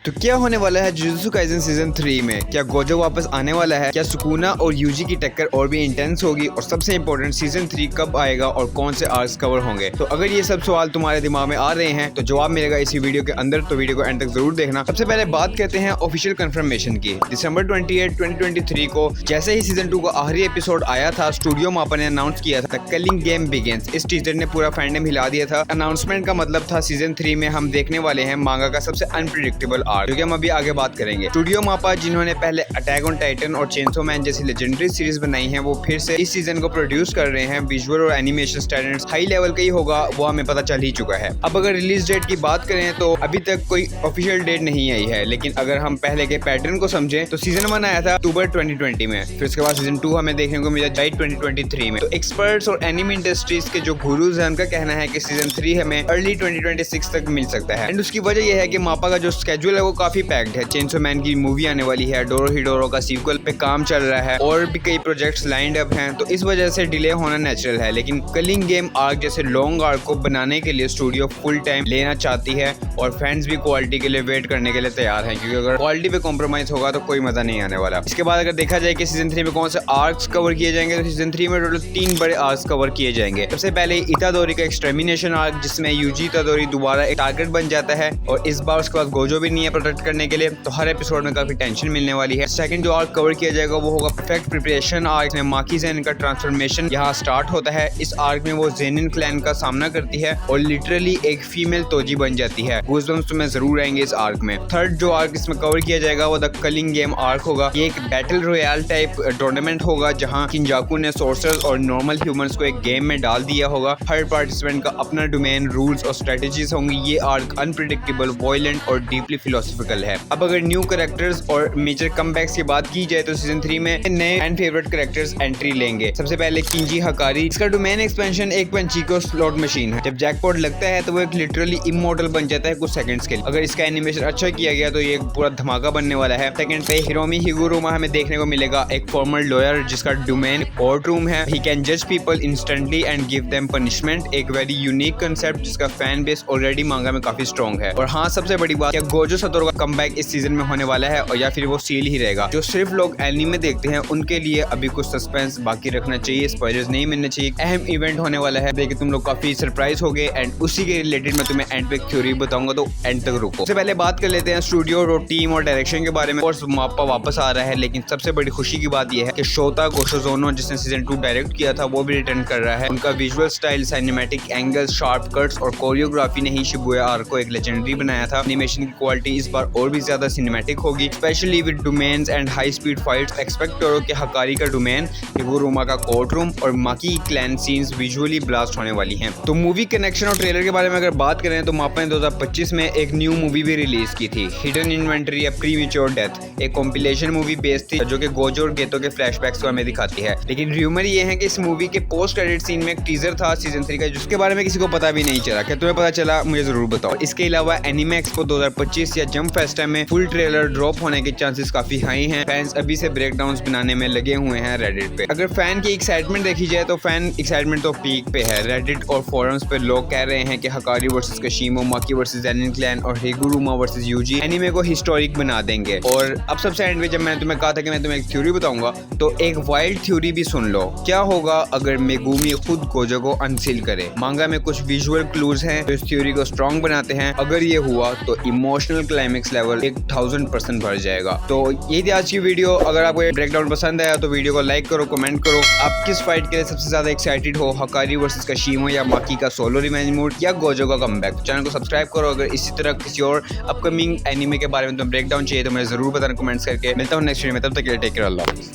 तो क्या होने वाला है जुजुत्सु काइसेन सीजन 3 में? क्या गोजो वापस आने वाला है? क्या सुकुना और यूजी की टक्कर और भी इंटेंस होगी? और सबसे इम्पोर्टेंट, सीजन 3 कब आएगा और कौन से आर्क्स कवर होंगे? तो अगर ये सब सवाल तुम्हारे दिमाग में आ रहे हैं तो जवाब मिलेगा इसी वीडियो के अंदर, तो वीडियो को एंड तक जरूर देखना। सबसे पहले बात करते हैं ऑफिशियल कंफर्मेशन की। दिसंबर 28, 2023 को जैसे ही सीजन 2 का आखिरी एपिसोड आया था, स्टूडियो मापा ने अनाउंस किया था किलिंग गेम बिगिंस। इस टीजर ने पूरा फैंडम हिला दिया था। अनाउंसमेंट का मतलब था सीजन 3 में हम देखने वाले हैं मांगा का सबसे अनप्रेडिक्टेबल आर्क, जो कि हम अभी आगे बात करेंगे। स्टूडियो मापा जिन्होंने पहले अटैक ऑन टाइटन और चेनसो मैन जैसी लेजेंडरी सीरीज बनाई है, वो फिर से इस सीजन को प्रोड्यूस कर रहे हैं। विजुअल और एनिमेशन स्टैंडर्ड्स हाई लेवल का ही होगा, वो हमें पता चल ही चुका है। अब अगर रिलीज डेट की बात करें तो अभी तक कोई ऑफिशियल डेट नहीं आई है, लेकिन अगर हम पहले के पैटर्न को समझें तो सीजन 1 आया था अक्टूबर 2020 में, फिर उसके बाद सीजन 2 हमें देखने को मिला जुलाई 2023 में। तो एक्सपर्ट्स और एनिमे इंडस्ट्रीज के जो गुरुज हैं उनका कहना है कि सीजन 3 हमें अर्ली 2026 तक मिल सकता है। एंड उसकी वजह यह है कि मापा का जो स्केड्यूल है वो काफी पैक्ड है। चेनसो मैन की मूवी आने वाली है, डोरोहिडोरो का सीक्वल पे काम चल रहा है और भी कई प्रोजेक्ट्स लाइंड अप हैं, तो इस वजह से डिले होना नेचुरल है। लेकिन किलिंग गेम आर्क जैसे लॉन्ग आर्क को बनाने के लिए स्टूडियो फुल टाइम लेना चाहती है और फैंस भी क्वालिटी के लिए वेट करने के लिए तैयार हैं, क्योंकि अगर क्वालिटी पे कॉम्प्रोमाइज होगा तो कोई मजा नहीं आने वाला। इसके बाद अगर देखा जाए कि सीजन 3 में कौन से आर्क्स कवर किए जाएंगे, तो सीजन 3 में टोटल 3 बड़े आर्क्स कवर किए जाएंगे। सबसे पहले इतादोरी का एक्सटर्मिनेशन आर्क, जिसमें यूजी इतादोरी दोबारा एक टारगेट बन जाता है और इस बार उसके पास गोजो भी नहीं है प्रोटेक्ट करने के लिए, तो हर एपिसोड में काफी टेंशन मिलने वाली है। सेकंड जो आर्क कवर किया जाएगा वो होगा परफेक्ट प्रिपरेशन आर्क, में माकी ज़ेनिन का ट्रांसफॉर्मेशन यहाँ स्टार्ट होता है। इस आर्क में वो ज़ेनिन क्लैन का सामना करती है और लिटरली एक फीमेल तोजी बन जाती है। गूज़बम्प्स तुम्हें जरूर आएंगे इस आर्क में। थर्ड जो आर्क इसमें कवर किया जाएगा वो द किलिंग गेम आर्क होगा। ये एक बैटल रॉयल टाइप टूर्नामेंट होगा जहाँ किंजाकू ने सोर्सर्स और नॉर्मल ह्यूमंस को एक गेम में डाल दिया होगा। हर पार्टिसिपेंट का अपना डोमेन, रूल्स और स्ट्रेटेजीज होंगी। ये आर्क अनप्रेडिक्टेबल, वॉयलेंट और डीपली फिलोसॉफिकल है। अब अगर न्यू कैरेक्टर्स और मेजर कमबैक्स की बात की जाए तो सीजन 3 में नए एंड फेवरेट कैरेक्टर्स एंट्री लेंगे। सबसे पहले किंजी हकारी, इसका डोमेन एक्सपेंशन एक पंचीको स्लॉट मशीन है। जब जैकपॉट लगता है तो वो एक लिटरली इमॉर्टल बन जाता है कुछ सेकंड्स के लिए। अगर इसका एनिमेशन अच्छा किया गया तो ये पूरा धमाका बनने वाला है। सेकंड पे हिरोमी हिगुरुमा हमें देखने को मिलेगा, एक फॉर्मल लॉयर जिसका डोमेन कोर्ट रूम है। ही कैन जज people instantly and give them punishment, एक वेरी यूनिक कंसेप्ट जिसका फैन बेस ऑलरेडी मांगा में काफी स्ट्रॉन्ग है। और हाँ, सबसे बड़ी बात, क्या गोजो सतोरू का कमबैक इस सीजन में होने वाला है और या फिर वो सील ही रहेगा? जो सिर्फ लोग एनिमे देखते हैं उनके लिए अभी कुछ सस्पेंस बाकी रखना चाहिए, स्पॉयलर्स नहीं मिलने चाहिए। अहम इवेंट होने वाला है, देखिए तुम लोग काफी सरप्राइज हो गए एंड उसी के रिलेटेड मैं तुम्हें एंड पे थ्योरी बताऊंगा, तो एंड तक रुको। सबसे पहले बात कर लेते हैं स्टूडियो और टीम और डायरेक्शन के बारे में। और मापा वापस आ रहा है, लेकिन सबसे बड़ी खुशी की बात यह है कि शोता गोशोजोनो जिसने सीजन 2 डायरेक्ट किया था वो भी रिटर्न कर रहा है। उनका visual style, cinematic angles, sharp cuts और कोरियोग्राफी ने ही शिबुया आर्क को एक लेजेंडरी बनाया था। एनिमेशन की क्वालिटी इस बार और भी ज्यादा सिनेमैटिक होगी, specially with domains and high speed fights. Expect करो कि हकारी का डोमेन, हिगुरुमा का कोर्ट रूम और माकी क्लैन सीन्स विजुअली ब्लास्ट होने वाली हैं। तो मूवी कनेक्शन और ट्रेलर के बारे में अगर बात करें तो मापा ने 2025 में एक न्यू मूवी भी रिलीज की थी, हिडन इन्वेंटरी या प्रीमेच्योर डेथ। एक कॉम्पिलेशन मूवी बेस्ड थी जो कि गोजो और गेतो के फ्लैशबैक्स को हमें दिखाती है। लेकिन र्यूमर ये है कि इस मूवी के पोस्ट क्रेडिट सीन में एक टीजर था सीजन 3 का, जिसके बारे में किसी को पता भी नहीं चला। क्या तुम्हें पता चला? मुझे जरूर बताओ। इसके अलावा एनिमे एक्सपो 2025 या जंप फेस्ट में फुल ट्रेलर ड्रॉप होने के चांसेस काफी हाई हैं। फैंस अभी से ब्रेकडाउन्स बनाने में लगे हुए हैं रेडिट पे। अगर फैन की एक्साइटमेंट देखी जाए तो फैन एक्साइटमेंट तो पीक पे है। रेडिट और फोरम्स पे लोग कह रहे हैं कि हकारी वर्सेस कशीमो, माकी वर्सेस ज़ेनिन क्लैन और हिगुरुमा वर्सेस यूजी एनिमे को हिस्टोरिक बना देंगे। और अब सबसे एंड में जब मैंने तुम्हें कहा था कि मैं तुम्हें एक थ्योरी बताऊंगा, तो एक वाइल्ड थ्योरी भी सुन लो। क्या होगा अगर मेगुमी खुद गोजो को अनसील करे? मांगा में कुछ विजुअल क्लूज हैं जो इस थ्योरी को स्ट्रॉन्ग बनाते हैं। अगर ये हुआ तो इमोशनल क्लाइमेक्स लेवल 1000% बढ़ जाएगा। तो ये थी आज की वीडियो। अगर आपको ये ब्रेकडाउन पसंद आया तो वीडियो को लाइक करो, कमेंट करो। आप किस फाइट के लिए सबसे ज्यादा एक्साइटेड हो, हकारी वर्सेस कशीमो या माकी का सोलो रिवेंज मूड या गोजो का कमबैक? चैनल को सब्सक्राइब करो। अगर इसी तरह किसी और अपकमिंग एनिमे के बारे में तुम्हें ब्रेकडाउन चाहिए तो मुझे जरूर बताना कमेंट्स करके। मिलता हूँ नेक्स्ट वीडियो में, तब तक के लिए टेक केयर, अल्लाह हाफिज़।